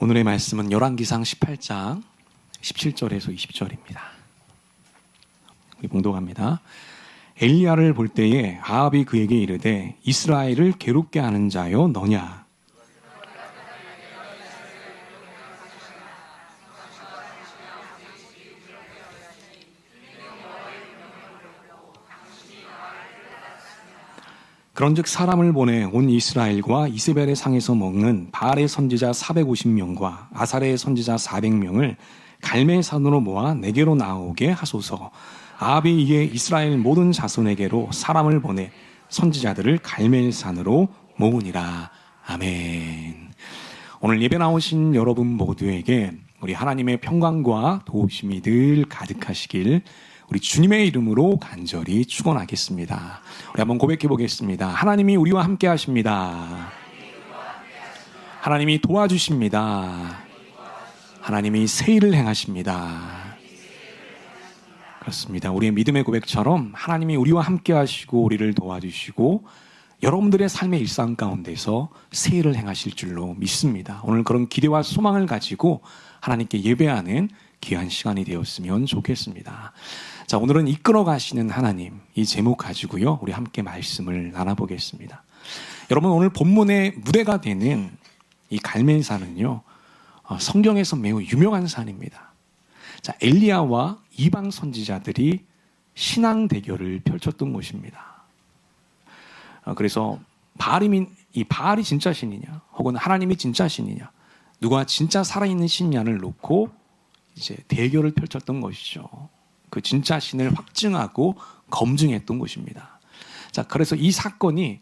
오늘의 말씀은 열왕기상 18장 17절에서 20절입니다. 우리 봉독합니다. 엘리야를 볼 때에 아합이 그에게 이르되 이스라엘을 괴롭게 하는 자여 너냐? 그런즉 사람을 보내 온 이스라엘과 이세벨의 상에서 먹는 바알의 선지자 450명과 아사레의 선지자 400명을 갈멜산으로 모아 내게로 나오게 하소서. 아합이 이에 이스라엘 모든 자손에게로 사람을 보내 선지자들을 갈멜산으로 모으니라. 아멘. 오늘 예배 나오신 여러분 모두에게 우리 하나님의 평강과 도우심이 늘 가득하시길 우리 주님의 이름으로 간절히 축원하겠습니다. 우리 한번 고백해 보겠습니다. 하나님이 우리와 함께 하십니다. 하나님이 도와주십니다. 하나님이 새 일을 행하십니다. 그렇습니다. 우리의 믿음의 고백처럼 하나님이 우리와 함께 하시고 우리를 도와주시고 여러분들의 삶의 일상 가운데서 새 일을 행하실 줄로 믿습니다. 오늘 그런 기대와 소망을 가지고 하나님께 예배하는 귀한 시간이 되었으면 좋겠습니다. 자, 오늘은 이끌어 가시는 하나님, 이 제목 가지고요, 우리 함께 말씀을 나눠보겠습니다. 여러분, 오늘 본문의 무대가 되는 이 갈멜산은요, 성경에서 매우 유명한 산입니다. 자, 엘리야와 이방 선지자들이 신앙 대결을 펼쳤던 곳입니다. 그래서 이 바알이 진짜 신이냐, 혹은 하나님이 진짜 신이냐, 누가 진짜 살아있는 신냐를 놓고 이제 대결을 펼쳤던 것이죠. 그 진짜 신을 확증하고 검증했던 곳입니다. 자, 그래서 이 사건이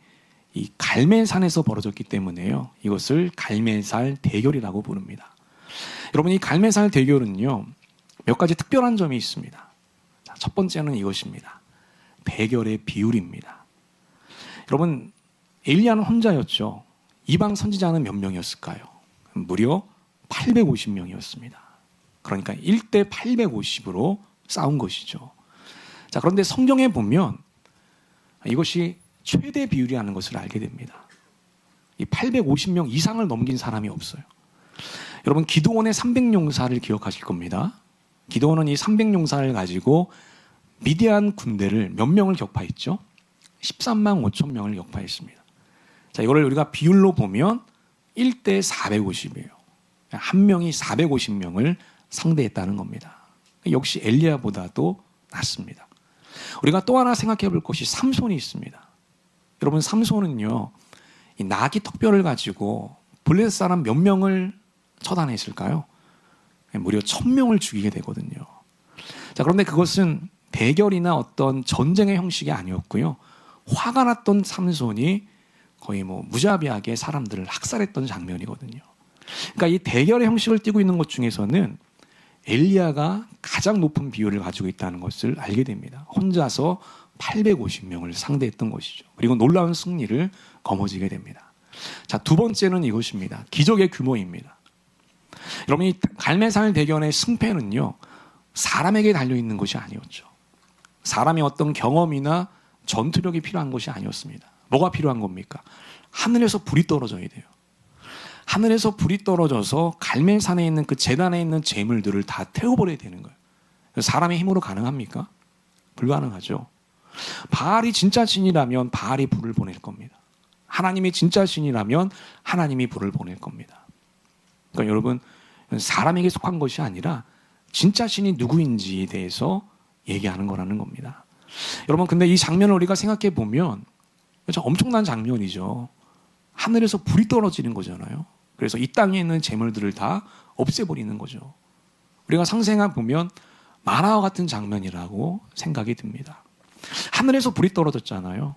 이 갈멜산에서 벌어졌기 때문에요, 이것을 갈멜산 대결이라고 부릅니다. 여러분, 이 갈멜산 대결은요, 몇 가지 특별한 점이 있습니다. 자, 첫 번째는 이것입니다. 대결의 비율입니다. 여러분, 엘리야는 혼자였죠. 이방 선지자는 몇 명이었을까요? 무려 850명이었습니다. 그러니까 1대 850으로 싸운 것이죠. 자, 그런데 성경에 보면 이것이 최대 비율이라는 것을 알게 됩니다. 이 850명 이상을 넘긴 사람이 없어요. 여러분, 기드온의 300용사를 기억하실 겁니다. 기드온은 이 300용사를 가지고 미디안 군대를 몇 명을 격파했죠? 13만 5천 명을 격파했습니다. 자, 이거를 우리가 비율로 보면 1대 450이에요. 한 명이 450명을 상대했다는 겁니다. 역시 엘리야보다도 낫습니다. 우리가 또 하나 생각해 볼 것이 삼손이 있습니다. 여러분, 삼손은요, 이 나귀 턱뼈를 가지고 블레셋 사람 몇 명을 처단했을까요? 무려 1000명을 죽이게 되거든요. 자, 그런데 그것은 대결이나 어떤 전쟁의 형식이 아니었고요, 화가 났던 삼손이 거의 무자비하게 사람들을 학살했던 장면이거든요. 그러니까 이 대결의 형식을 띠고 있는 것 중에서는 엘리야가 가장 높은 비율을 가지고 있다는 것을 알게 됩니다. 혼자서 850명을 상대했던 것이죠. 그리고 놀라운 승리를 거머쥐게 됩니다. 자, 두 번째는 이것입니다. 기적의 규모입니다. 여러분, 이 갈멜산 대결의 승패는요, 사람에게 달려있는 것이 아니었죠. 사람의 어떤 경험이나 전투력이 필요한 것이 아니었습니다. 뭐가 필요한 겁니까? 하늘에서 불이 떨어져야 돼요. 하늘에서 불이 떨어져서 갈멜산에 있는 그 제단에 있는 제물들을 다 태워버려야 되는 거예요. 사람의 힘으로 가능합니까? 불가능하죠. 바알이 진짜 신이라면 바알이 불을 보낼 겁니다. 하나님이 진짜 신이라면 하나님이 불을 보낼 겁니다. 그러니까 여러분, 사람에게 속한 것이 아니라 진짜 신이 누구인지에 대해서 얘기하는 거라는 겁니다. 여러분, 근데 이 장면을 우리가 생각해 보면 엄청난 장면이죠. 하늘에서 불이 떨어지는 거잖아요. 그래서 이 땅에 있는 재물들을 다 없애버리는 거죠. 우리가 상생해 보면 만화와 같은 장면이라고 생각이 듭니다. 하늘에서 불이 떨어졌잖아요.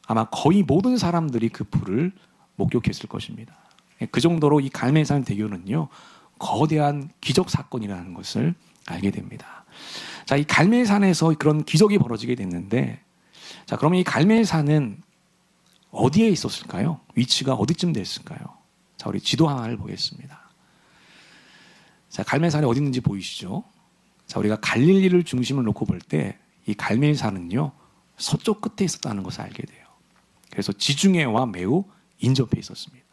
아마 거의 모든 사람들이 그 불을 목격했을 것입니다. 그 정도로 이 갈멜산 대교는요, 거대한 기적 사건이라는 것을 알게 됩니다. 자, 이 갈멜산에서 그런 기적이 벌어지게 됐는데, 자, 그러면 이 갈멜산은 어디에 있었을까요? 위치가 어디쯤 됐을까요? 자, 우리 지도 하나를 보겠습니다. 자, 갈멜산이 어디 있는지 보이시죠? 자, 우리가 갈릴리를 중심을 놓고 볼 때 이 갈멜산은요, 서쪽 끝에 있었다는 것을 알게 돼요. 그래서 지중해와 매우 인접해 있었습니다.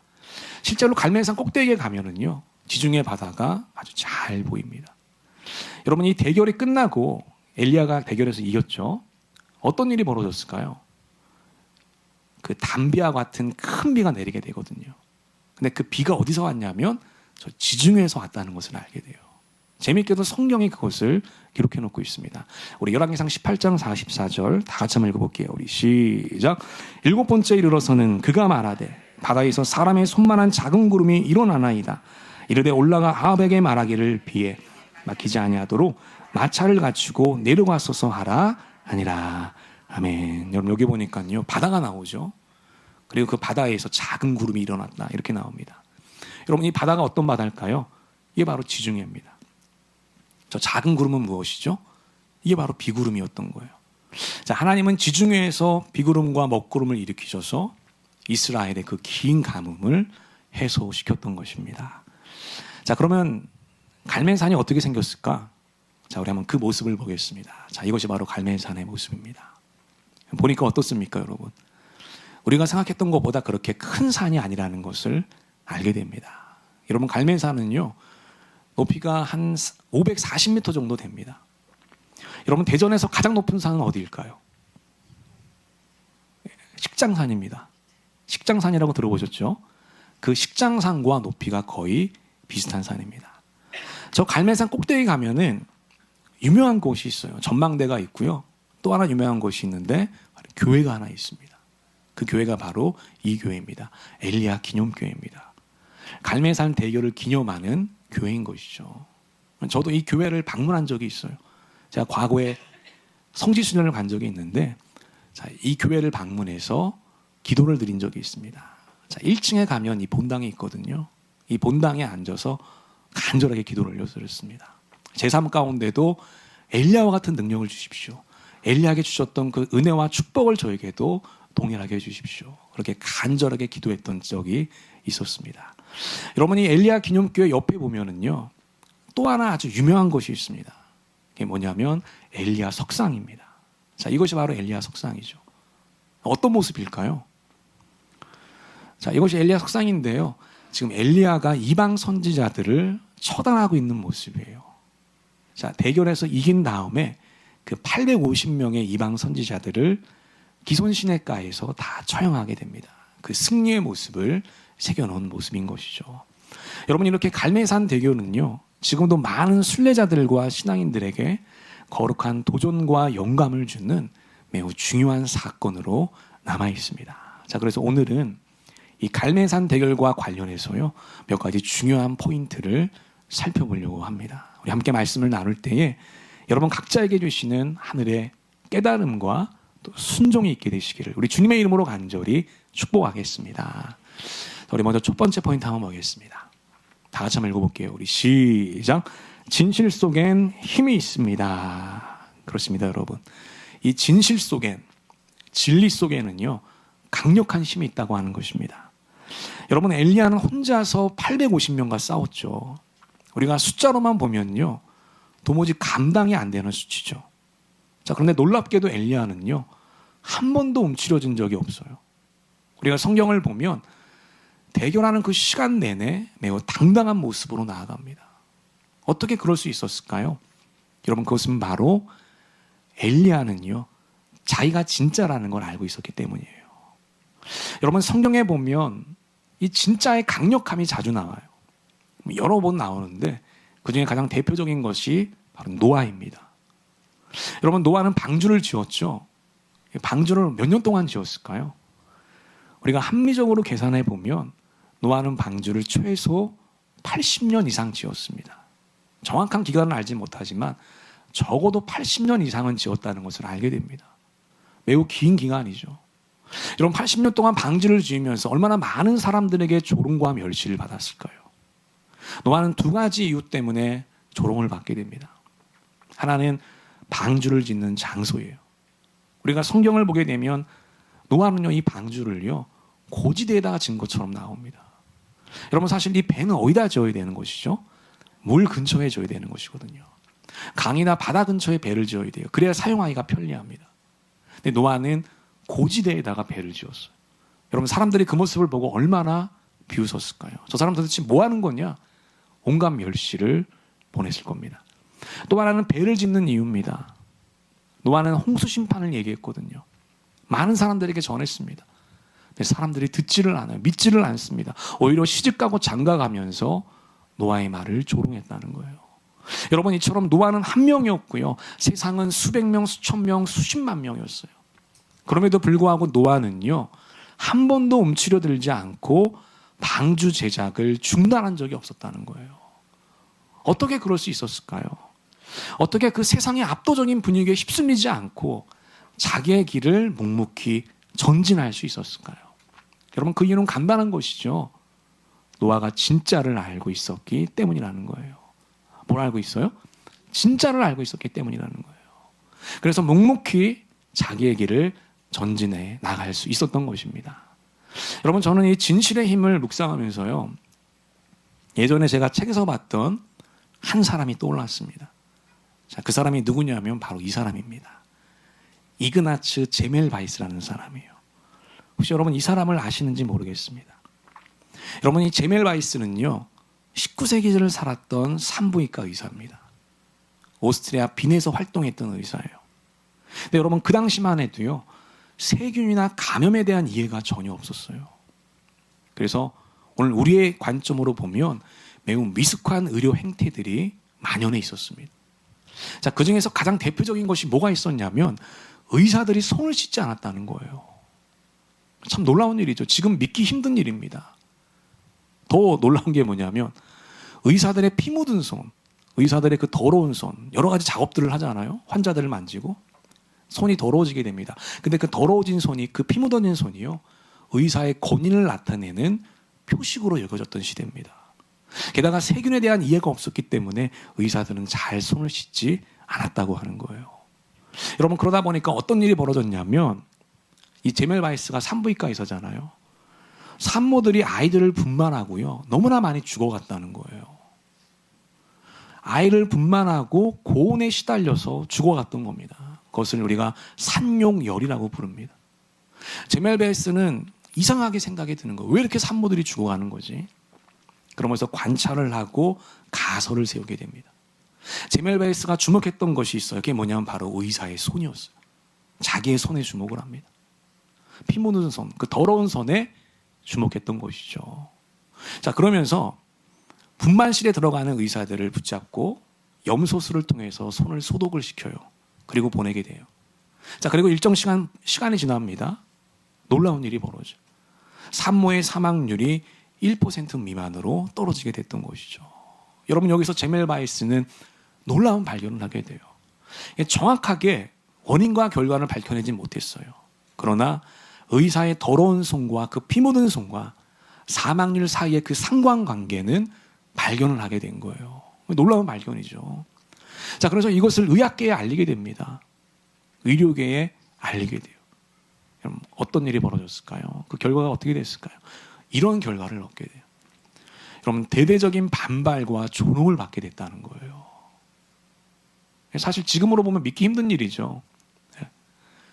실제로 갈멜산 꼭대기에 가면은요, 지중해 바다가 아주 잘 보입니다. 여러분, 이 대결이 끝나고 엘리야가 대결에서 이겼죠. 어떤 일이 벌어졌을까요? 그 담비와 같은 큰 비가 내리게 되거든요. 근데 그 비가 어디서 왔냐면 저 지중해에서 왔다는 것을 알게 돼요. 재미있게도 성경이 그것을 기록해 놓고 있습니다. 우리 열왕기상 18장 44절 다 같이 한번 읽어볼게요. 우리 시작. 일곱 번째 이르러서는 그가 말하되 바다에서 사람의 손만한 작은 구름이 일어나나이다. 이르되 올라가 아합에게 말하기를 비에 막히지 아니하도록 마차를 갖추고 내려가소서 하라 하니라. 아멘. 여러분, 여기 보니까요 바다가 나오죠. 그리고 그 바다에서 작은 구름이 일어났다 이렇게 나옵니다. 여러분, 이 바다가 어떤 바다일까요? 이게 바로 지중해입니다. 저 작은 구름은 무엇이죠? 이게 바로 비구름이었던 거예요. 자, 하나님은 지중해에서 비구름과 먹구름을 일으키셔서 이스라엘의 그 긴 가뭄을 해소시켰던 것입니다. 자, 그러면 갈멜산이 어떻게 생겼을까? 자, 우리 한번 그 모습을 보겠습니다. 자, 이것이 바로 갈멜산의 모습입니다. 보니까 어떻습니까, 여러분? 우리가 생각했던 것보다 그렇게 큰 산이 아니라는 것을 알게 됩니다. 여러분, 갈멜산은요 높이가 한 540m 정도 됩니다. 여러분, 대전에서 가장 높은 산은 어디일까요? 식장산입니다. 식장산이라고 들어보셨죠? 그 식장산과 높이가 거의 비슷한 산입니다. 저 갈멜산 꼭대기 가면은 유명한 곳이 있어요. 전망대가 있고요. 또 하나 유명한 곳이 있는데 교회가 하나 있습니다. 그 교회가 바로 이 교회입니다. 엘리야 기념교회입니다. 갈멜산 대교를 기념하는 교회인 것이죠. 저도 이 교회를 방문한 적이 있어요. 제가 과거에 성지순례를 간 적이 있는데, 자, 이 교회를 방문해서 기도를 드린 적이 있습니다. 자, 1층에 가면 이 본당이 있거든요. 이 본당에 앉아서 간절하게 기도를 올려드렸습니다. 제 삶 가운데도 엘리야와 같은 능력을 주십시오. 엘리야에게 주셨던 그 은혜와 축복을 저에게도 동일하게 해주십시오. 그렇게 간절하게 기도했던 적이 있었습니다. 여러분이 엘리야 기념교회 옆에 보면은요 또 하나 아주 유명한 것이 있습니다. 그게 뭐냐면 엘리야 석상입니다. 자, 이것이 바로 엘리야 석상이죠. 어떤 모습일까요? 자, 이것이 엘리야 석상인데요. 지금 엘리야가 이방 선지자들을 처단하고 있는 모습이에요. 자, 대결에서 이긴 다음에 그 850명의 이방 선지자들을 기손 시내가에서 다 처형하게 됩니다. 그 승리의 모습을 새겨놓은 모습인 것이죠. 여러분, 이렇게 갈멜산 대교는요 지금도 많은 순례자들과 신앙인들에게 거룩한 도전과 영감을 주는 매우 중요한 사건으로 남아 있습니다. 자, 그래서 오늘은 이 갈멜산 대결과 관련해서요 몇 가지 중요한 포인트를 살펴보려고 합니다. 우리 함께 말씀을 나눌 때에 여러분 각자에게 주시는 하늘의 깨달음과 또 순종이 있게 되시기를 우리 주님의 이름으로 간절히 축복하겠습니다. 우리 먼저 첫 번째 포인트 한번 보겠습니다. 다 같이 한번 읽어볼게요. 우리 시작. 진실 속엔 힘이 있습니다. 그렇습니다, 여러분. 이 진실 속엔, 진리 속에는요 강력한 힘이 있다고 하는 것입니다. 여러분, 엘리야는 혼자서 850명과 싸웠죠. 우리가 숫자로만 보면요 도무지 감당이 안 되는 수치죠. 자, 그런데 놀랍게도 엘리야는요 한 번도 움츠러진 적이 없어요. 우리가 성경을 보면 대결하는 그 시간 내내 매우 당당한 모습으로 나아갑니다. 어떻게 그럴 수 있었을까요? 여러분, 그것은 바로 엘리야는요 자기가 진짜라는 걸 알고 있었기 때문이에요. 여러분, 성경에 보면 이 진짜의 강력함이 자주 나와요. 여러 번 나오는데 그중에 가장 대표적인 것이 바로 노아입니다. 여러분, 노아는 방주를 지었죠. 방주를 몇 년 동안 지었을까요? 우리가 합리적으로 계산해 보면 노아는 방주를 최소 80년 이상 지었습니다. 정확한 기간은 알지 못하지만 적어도 80년 이상은 지었다는 것을 알게 됩니다. 매우 긴 기간이죠. 여러분, 80년 동안 방주를 지으면서 얼마나 많은 사람들에게 조롱과 멸시를 받았을까요? 노아는 두 가지 이유 때문에 조롱을 받게 됩니다. 하나는 방주를 짓는 장소예요. 우리가 성경을 보게 되면 노아는요 이 방주를요 고지대에다가 지은 것처럼 나옵니다. 여러분, 사실 이 배는 어디다 지어야 되는 것이죠? 물 근처에 지어야 되는 것이거든요. 강이나 바다 근처에 배를 지어야 돼요. 그래야 사용하기가 편리합니다. 근데 노아는 고지대에다가 배를 지었어요. 여러분, 사람들이 그 모습을 보고 얼마나 비웃었을까요? 저 사람 도대체 뭐 하는 거냐? 온갖 멸시를 보냈을 겁니다. 또 하나는 배를 짓는 이유입니다. 노아는 홍수 심판을 얘기했거든요. 많은 사람들에게 전했습니다. 근데 사람들이 듣지를 않아요. 믿지를 않습니다. 오히려 시집가고 장가가면서 노아의 말을 조롱했다는 거예요. 여러분, 이처럼 노아는 한 명이었고요. 세상은 수백 명, 수천 명, 수십만 명이었어요. 그럼에도 불구하고 노아는요, 한 번도 움츠려들지 않고 방주 제작을 중단한 적이 없었다는 거예요. 어떻게 그럴 수 있었을까요? 어떻게 그 세상의 압도적인 분위기에 휩쓸리지 않고 자기의 길을 묵묵히 전진할 수 있었을까요? 여러분, 그 이유는 간단한 것이죠. 노아가 진짜를 알고 있었기 때문이라는 거예요. 뭘 알고 있어요? 진짜를 알고 있었기 때문이라는 거예요. 그래서 묵묵히 자기의 길을 전진해 나갈 수 있었던 것입니다. 여러분, 저는 이 진실의 힘을 묵상하면서요, 예전에 제가 책에서 봤던 한 사람이 떠올랐습니다. 자, 그 사람이 누구냐면 바로 이 사람입니다. 이그나츠 제멜바이스라는 사람이에요. 혹시 여러분 이 사람을 아시는지 모르겠습니다. 여러분, 이 제멜바이스는요, 19세기를 살았던 산부인과 의사입니다. 오스트리아 빈에서 활동했던 의사예요. 근데 여러분, 그 당시만 해도요, 세균이나 감염에 대한 이해가 전혀 없었어요. 그래서 오늘 우리의 관점으로 보면 매우 미숙한 의료 행태들이 만연해 있었습니다. 자, 그 중에서 가장 대표적인 것이 뭐가 있었냐면 의사들이 손을 씻지 않았다는 거예요. 참 놀라운 일이죠. 지금 믿기 힘든 일입니다. 더 놀라운 게 뭐냐면 의사들의 피 묻은 손, 의사들의 그 더러운 손, 여러 가지 작업들을 하잖아요. 환자들을 만지고 손이 더러워지게 됩니다. 근데 그 더러워진 손이, 그 피 묻어진 손이요, 의사의 권위를 나타내는 표식으로 여겨졌던 시대입니다. 게다가 세균에 대한 이해가 없었기 때문에 의사들은 잘 손을 씻지 않았다고 하는 거예요. 여러분, 그러다 보니까 어떤 일이 벌어졌냐면 이 제멜바이스가 산부인과 의사잖아요. 산모들이 아이들을 분만하고요, 너무나 많이 죽어갔다는 거예요. 아이를 분만하고 고온에 시달려서 죽어갔던 겁니다. 그것을 우리가 산용열이라고 부릅니다. 제멜바이스는 이상하게 생각이 드는 거예요. 왜 이렇게 산모들이 죽어가는 거지? 그러면서 관찰을 하고 가설을 세우게 됩니다. 제멜바이스가 주목했던 것이 있어요. 그게 뭐냐면 바로 의사의 손이었어요. 자기의 손에 주목을 합니다. 피 묻은 손, 그 더러운 손에 주목했던 것이죠. 자, 그러면서 분만실에 들어가는 의사들을 붙잡고 염소술을 통해서 손을 소독을 시켜요. 그리고 보내게 돼요. 자, 그리고 일정 시간이 지납니다. 놀라운 일이 벌어져요. 산모의 사망률이 1% 미만으로 떨어지게 됐던 것이죠. 여러분, 여기서 제멜바이스는 놀라운 발견을 하게 돼요. 정확하게 원인과 결과를 밝혀내지 못했어요. 그러나 의사의 더러운 손과 그 피 묻은 손과 사망률 사이의 그 상관관계는 발견을 하게 된 거예요. 놀라운 발견이죠. 자, 그래서 이것을 의학계에 알리게 됩니다. 의료계에 알리게 돼요. 그럼 어떤 일이 벌어졌을까요? 그 결과가 어떻게 됐을까요? 이런 결과를 얻게 돼요. 여러분, 대대적인 반발과 조롱을 받게 됐다는 거예요. 사실 지금으로 보면 믿기 힘든 일이죠.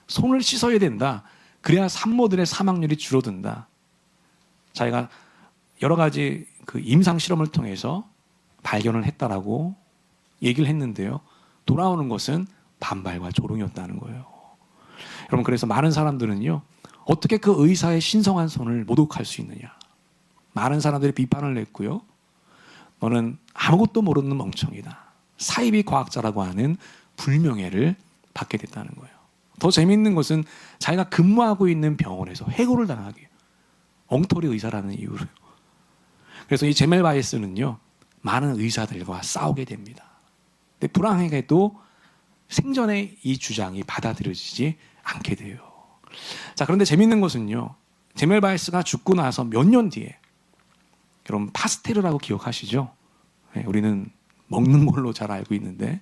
손을 씻어야 된다. 그래야 산모들의 사망률이 줄어든다. 자기가 여러 가지 그 임상 실험을 통해서 발견을 했다라고 얘기를 했는데요. 돌아오는 것은 반발과 조롱이었다는 거예요. 여러분, 그래서 많은 사람들은요, 어떻게 그 의사의 신성한 손을 모독할 수 있느냐. 많은 사람들이 비판을 냈고요. 너는 아무것도 모르는 멍청이다. 사이비 과학자라고 하는 불명예를 받게 됐다는 거예요. 더 재미있는 것은 자기가 근무하고 있는 병원에서 해고를 당하게 해요. 엉터리 의사라는 이유로. 그래서 이 제멜바이스는요, 많은 의사들과 싸우게 됩니다. 근데 불행하게도 생전에 이 주장이 받아들여지지 않게 돼요. 자, 그런데 재밌는 것은요, 제멜바이스가 죽고 나서 몇 년 뒤에, 여러분 파스테르라고 기억하시죠? 네, 우리는 먹는 걸로 잘 알고 있는데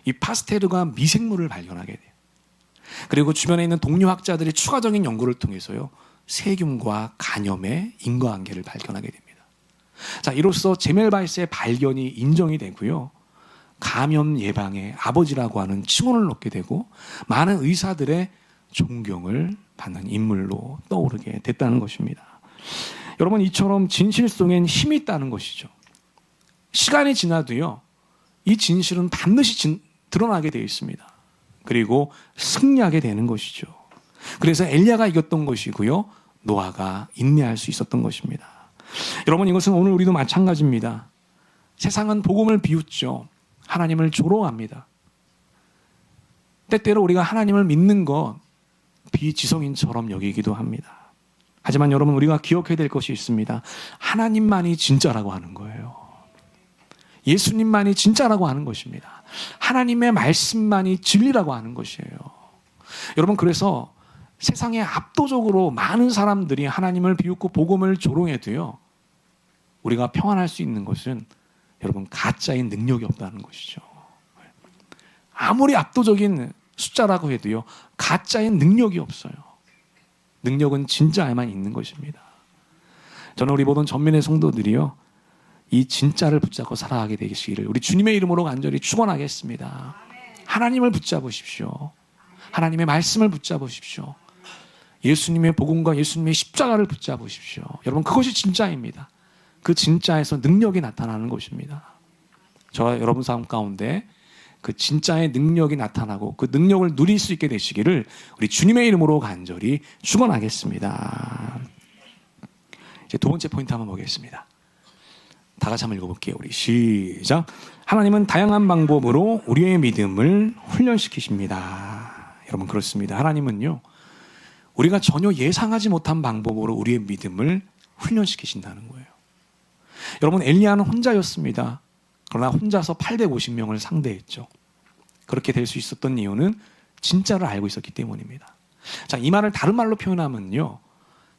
이 파스테르가 미생물을 발견하게 돼요. 그리고 주변에 있는 동료 학자들이 추가적인 연구를 통해서요, 세균과 간염의 인과관계를 발견하게 됩니다. 자, 이로써 제멜바이스의 발견이 인정이 되고요, 감염 예방의 아버지라고 하는 칭호를 얻게 되고 많은 의사들의 존경을 받는 인물로 떠오르게 됐다는 것입니다. 여러분, 이처럼 진실 속엔 힘이 있다는 것이죠. 시간이 지나도요, 이 진실은 반드시 드러나게 되어 있습니다. 그리고 승리하게 되는 것이죠. 그래서 엘리야가 이겼던 것이고요, 노아가 인내할 수 있었던 것입니다. 여러분, 이것은 오늘 우리도 마찬가지입니다. 세상은 복음을 비웃죠. 하나님을 조롱합니다. 때때로 우리가 하나님을 믿는 것 비지성인처럼 여기기도 합니다. 하지만 여러분, 우리가 기억해야 될 것이 있습니다. 하나님만이 진짜라고 하는 거예요. 예수님만이 진짜라고 하는 것입니다. 하나님의 말씀만이 진리라고 하는 것이에요. 여러분, 그래서 세상에 압도적으로 많은 사람들이 하나님을 비웃고 복음을 조롱해도요, 우리가 평안할 수 있는 것은 여러분, 가짜의 능력이 없다는 것이죠. 아무리 압도적인 숫자라고 해도요, 가짜의 능력이 없어요. 능력은 진짜에만 있는 것입니다. 저는 우리 모든 전민의 성도들이요, 이 진짜를 붙잡고 살아가게 되시기를 우리 주님의 이름으로 간절히 축원하겠습니다. 하나님을 붙잡으십시오. 하나님의 말씀을 붙잡으십시오. 예수님의 복음과 예수님의 십자가를 붙잡으십시오. 여러분, 그것이 진짜입니다. 그 진짜에서 능력이 나타나는 것입니다. 저와 여러분 삶 가운데 그 진짜의 능력이 나타나고 그 능력을 누릴 수 있게 되시기를 우리 주님의 이름으로 간절히 축원하겠습니다. 이제 두 번째 포인트 한번 보겠습니다. 다 같이 한번 읽어볼게요. 우리 시작. 하나님은 다양한 방법으로 우리의 믿음을 훈련시키십니다. 여러분, 그렇습니다. 하나님은요, 우리가 전혀 예상하지 못한 방법으로 우리의 믿음을 훈련시키신다는 거예요. 여러분, 엘리야는 혼자였습니다. 그러나 혼자서 850명을 상대했죠. 그렇게 될 수 있었던 이유는 진짜를 알고 있었기 때문입니다. 자, 이 말을 다른 말로 표현하면요,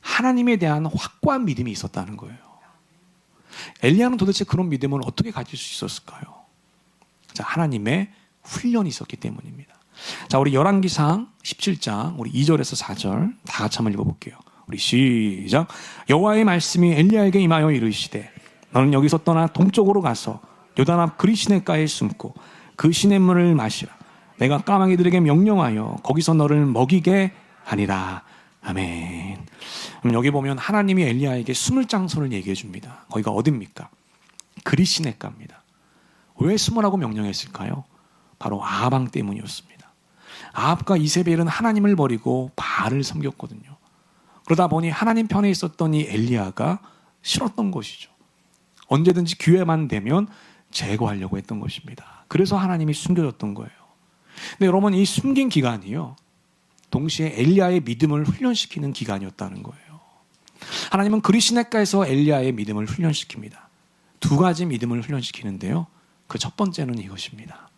하나님에 대한 확고한 믿음이 있었다는 거예요. 엘리야는 도대체 그런 믿음을 어떻게 가질 수 있었을까요? 자, 하나님의 훈련이 있었기 때문입니다. 자, 우리 열왕기상 17장 우리 2절에서 4절 다 같이 한번 읽어볼게요. 우리 시작. 여호와의 말씀이 엘리야에게 임하여 이르시되 너는 여기서 떠나 동쪽으로 가서 요단 앞 그리 시냇가에 숨고 그 시냇물을 마시라. 내가 까마귀들에게 명령하여 거기서 너를 먹이게 하리라. 아멘. 그럼 여기 보면 하나님이 엘리야에게 숨을 장소를 얘기해 줍니다. 거기가 어딥니까? 그리 시냇가입니다. 왜 숨으라고 명령했을까요? 바로 아합 왕 때문이었습니다. 아합과 이세벨은 하나님을 버리고 바알을 섬겼거든요. 그러다 보니 하나님 편에 있었던 이 엘리야가 싫었던 것이죠. 언제든지 기회만 되면 제거하려고 했던 것입니다. 그래서 하나님이 숨겨줬던 거예요. 근데 여러분, 이 숨긴 기간이요, 동시에 엘리야의 믿음을 훈련시키는 기간이었다는 거예요. 하나님은 그리 시냇가에서 엘리야의 믿음을 훈련시킵니다. 두 가지 믿음을 훈련시키는데요, 그 첫 번째는 이것입니다.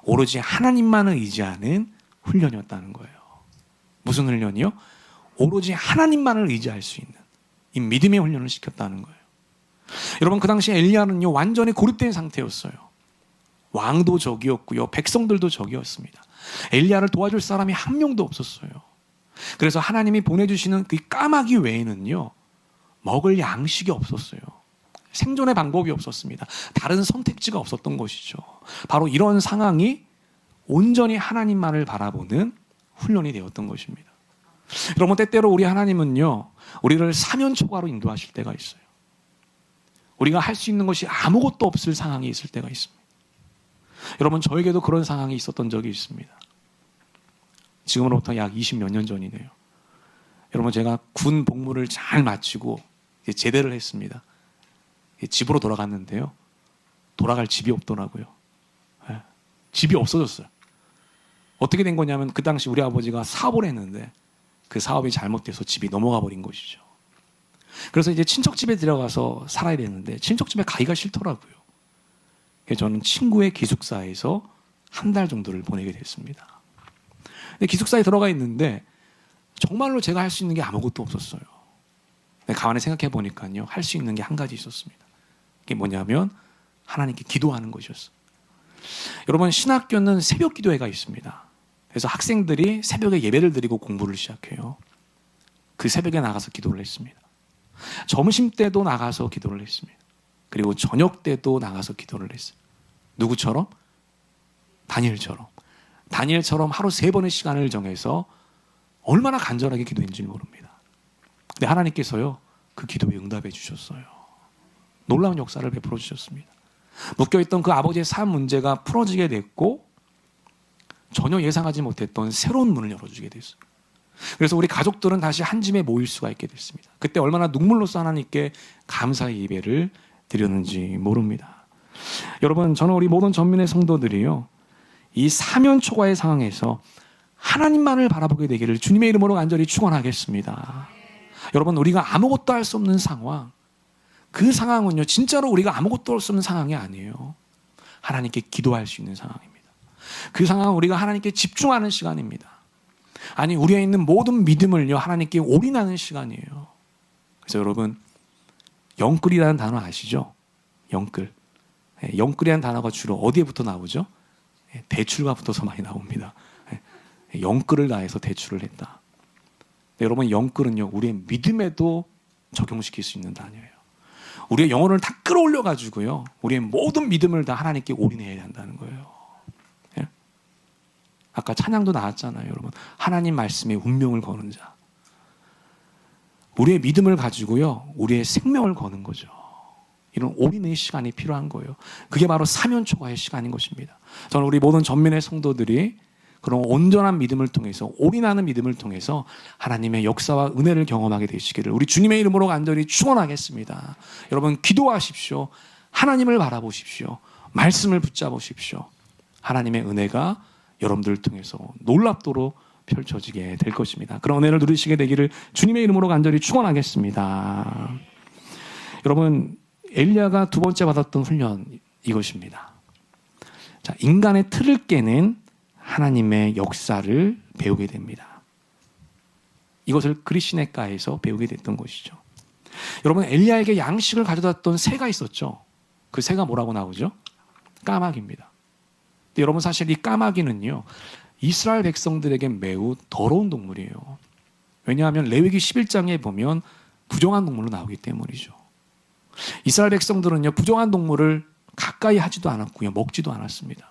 오로지 하나님만을 의지하는 훈련이었다는 거예요. 무슨 훈련이요? 오로지 하나님만을 의지할 수 있는 이 믿음의 훈련을 시켰다는 거예요. 여러분, 그 당시 엘리야는요, 완전히 고립된 상태였어요. 왕도 적이었고요, 백성들도 적이었습니다. 엘리야를 도와줄 사람이 한 명도 없었어요. 그래서 하나님이 보내주시는 그 까마귀 외에는요, 먹을 양식이 없었어요. 생존의 방법이 없었습니다. 다른 선택지가 없었던 것이죠. 바로 이런 상황이 온전히 하나님만을 바라보는 훈련이 되었던 것입니다. 여러분, 때때로 우리 하나님은요, 우리를 사면초가로 인도하실 때가 있어요. 우리가 할 수 있는 것이 아무것도 없을 상황이 있을 때가 있습니다. 여러분, 저에게도 그런 상황이 있었던 적이 있습니다. 지금으로부터 약 20몇 년 전이네요. 여러분, 제가 군 복무를 잘 마치고 이제 제대를 했습니다. 집으로 돌아갔는데요, 돌아갈 집이 없더라고요. 집이 없어졌어요. 어떻게 된 거냐면, 그 당시 우리 아버지가 사업을 했는데 그 사업이 잘못돼서 집이 넘어가 버린 것이죠. 그래서 이제 친척집에 들어가서 살아야 되는데 친척집에 가기가 싫더라고요. 그래서 저는 친구의 기숙사에서 한 달 정도를 보내게 됐습니다. 근데 기숙사에 들어가 있는데 정말로 제가 할 수 있는 게 아무것도 없었어요. 가만히 생각해 보니까요, 할 수 있는 게 한 가지 있었습니다. 그게 뭐냐면 하나님께 기도하는 것이었어요. 여러분, 신학교는 새벽 기도회가 있습니다. 그래서 학생들이 새벽에 예배를 드리고 공부를 시작해요. 그 새벽에 나가서 기도를 했습니다. 점심 때도 나가서 기도를 했습니다. 그리고 저녁 때도 나가서 기도를 했어요. 누구처럼? 다니엘처럼. 다니엘처럼 하루 3번의 시간을 정해서 얼마나 간절하게 기도했는지 모릅니다. 근데 하나님께서요, 그 기도에 응답해 주셨어요. 놀라운 역사를 베풀어 주셨습니다. 묶여있던 그 아버지의 삶 문제가 풀어지게 됐고 전혀 예상하지 못했던 새로운 문을 열어주게 됐어요. 그래서 우리 가족들은 다시 한 집에 모일 수가 있게 됐습니다. 그때 얼마나 눈물로써 하나님께 감사의 예배를 드렸는지 모릅니다. 여러분, 저는 우리 모든 전민의 성도들이요, 이 사면 초과의 상황에서 하나님만을 바라보게 되기를 주님의 이름으로 간절히 축원하겠습니다. 여러분, 우리가 아무것도 할 수 없는 상황, 그 상황은요 진짜로 우리가 아무것도 할 수 없는 상황이 아니에요. 하나님께 기도할 수 있는 상황입니다. 그 상황은 우리가 하나님께 집중하는 시간입니다. 아니, 우리에 있는 모든 믿음을요 하나님께 올인하는 시간이에요. 그래서 여러분, 영끌이라는 단어 아시죠? 영끌. 영끌이라는 단어가 주로 어디에부터 나오죠? 대출과 붙어서 많이 나옵니다. 영끌을 다해서 대출을 했다. 여러분, 영끌은요 우리의 믿음에도 적용시킬 수 있는 단어예요. 우리의 영혼을 다 끌어올려 가지고요 우리의 모든 믿음을 다 하나님께 올인해야 한다는 거예요. 예? 아까 찬양도 나왔잖아요. 여러분, 하나님 말씀에 운명을 거는 자, 우리의 믿음을 가지고요 우리의 생명을 거는 거죠. 이런 올인의 시간이 필요한 거예요. 그게 바로 사면 초과의 시간인 것입니다. 저는 우리 모든 전민의 성도들이 그런 온전한 믿음을 통해서, 올인하는 믿음을 통해서 하나님의 역사와 은혜를 경험하게 되시기를 우리 주님의 이름으로 간절히 축원하겠습니다. 여러분, 기도하십시오. 하나님을 바라보십시오. 말씀을 붙잡으십시오. 하나님의 은혜가 여러분들을 통해서 놀랍도록 펼쳐지게 될 것입니다. 그런 은혜를 누리시게 되기를 주님의 이름으로 간절히 축원하겠습니다. 여러분, 엘리야가 두 번째 받았던 훈련 이것입니다. 자, 인간의 틀을 깨는 하나님의 역사를 배우게 됩니다. 이것을 그리시네가에서 배우게 됐던 것이죠. 여러분, 엘리야에게 양식을 가져다던 새가 있었죠. 그 새가 뭐라고 나오죠? 까마귀입니다. 근데 여러분, 사실 이 까마귀는요 이스라엘 백성들에게 매우 더러운 동물이에요. 왜냐하면 레위기 11장에 보면 부정한 동물로 나오기 때문이죠. 이스라엘 백성들은요 부정한 동물을 가까이 하지도 않았고요 먹지도 않았습니다.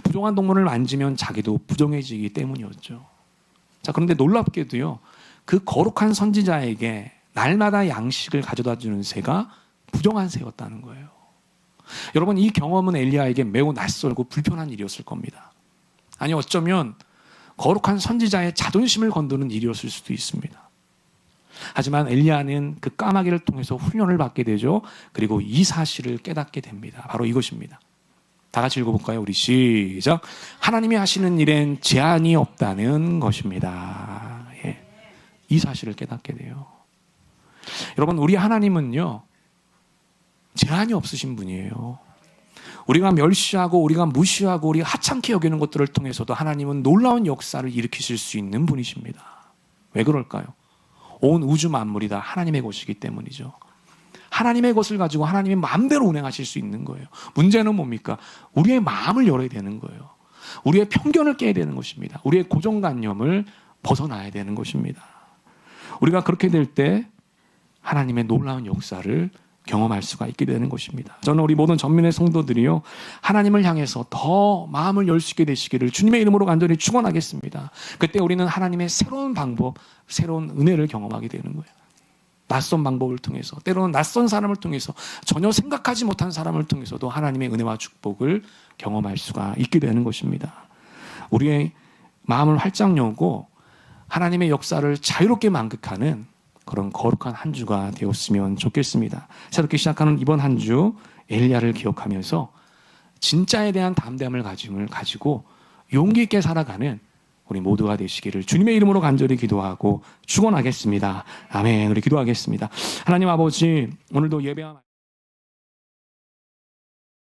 부정한 동물을 만지면 자기도 부정해지기 때문이었죠. 자, 그런데 놀랍게도요 그 거룩한 선지자에게 날마다 양식을 가져다 주는 새가 부정한 새였다는 거예요. 여러분, 이 경험은 엘리야에게 매우 낯설고 불편한 일이었을 겁니다. 아니, 어쩌면 거룩한 선지자의 자존심을 건드는 일이었을 수도 있습니다. 하지만 엘리야는 그 까마귀를 통해서 훈련을 받게 되죠. 그리고 이 사실을 깨닫게 됩니다. 바로 이것입니다. 다 같이 읽어볼까요? 우리 시작. 하나님이 하시는 일엔 제한이 없다는 것입니다. 예. 이 사실을 깨닫게 돼요. 여러분, 우리 하나님은요 제한이 없으신 분이에요. 우리가 멸시하고 우리가 무시하고 우리가 하찮게 여기는 것들을 통해서도 하나님은 놀라운 역사를 일으키실 수 있는 분이십니다. 왜 그럴까요? 온 우주 만물이 다 하나님의 것이기 때문이죠. 하나님의 것을 가지고 하나님의 마음대로 운행하실 수 있는 거예요. 문제는 뭡니까? 우리의 마음을 열어야 되는 거예요. 우리의 편견을 깨야 되는 것입니다. 우리의 고정관념을 벗어나야 되는 것입니다. 우리가 그렇게 될 때 하나님의 놀라운 역사를 경험할 수가 있게 되는 것입니다. 저는 우리 모든 전민의 성도들이요 하나님을 향해서 더 마음을 열 수 있게 되시기를 주님의 이름으로 간절히 축원하겠습니다. 그때 우리는 하나님의 새로운 방법, 새로운 은혜를 경험하게 되는 거예요. 낯선 방법을 통해서, 때로는 낯선 사람을 통해서, 전혀 생각하지 못한 사람을 통해서도 하나님의 은혜와 축복을 경험할 수가 있게 되는 것입니다. 우리의 마음을 활짝 열고 하나님의 역사를 자유롭게 만극하는 그런 거룩한 한 주가 되었으면 좋겠습니다. 새롭게 시작하는 이번 한 주 엘리야를 기억하면서 진짜에 대한 담대함을 가지고 용기 있게 살아가는 우리 모두가 되시기를 주님의 이름으로 간절히 기도하고 축원하겠습니다. 아멘. 우리 기도하겠습니다. 하나님 아버지, 오늘도 예배와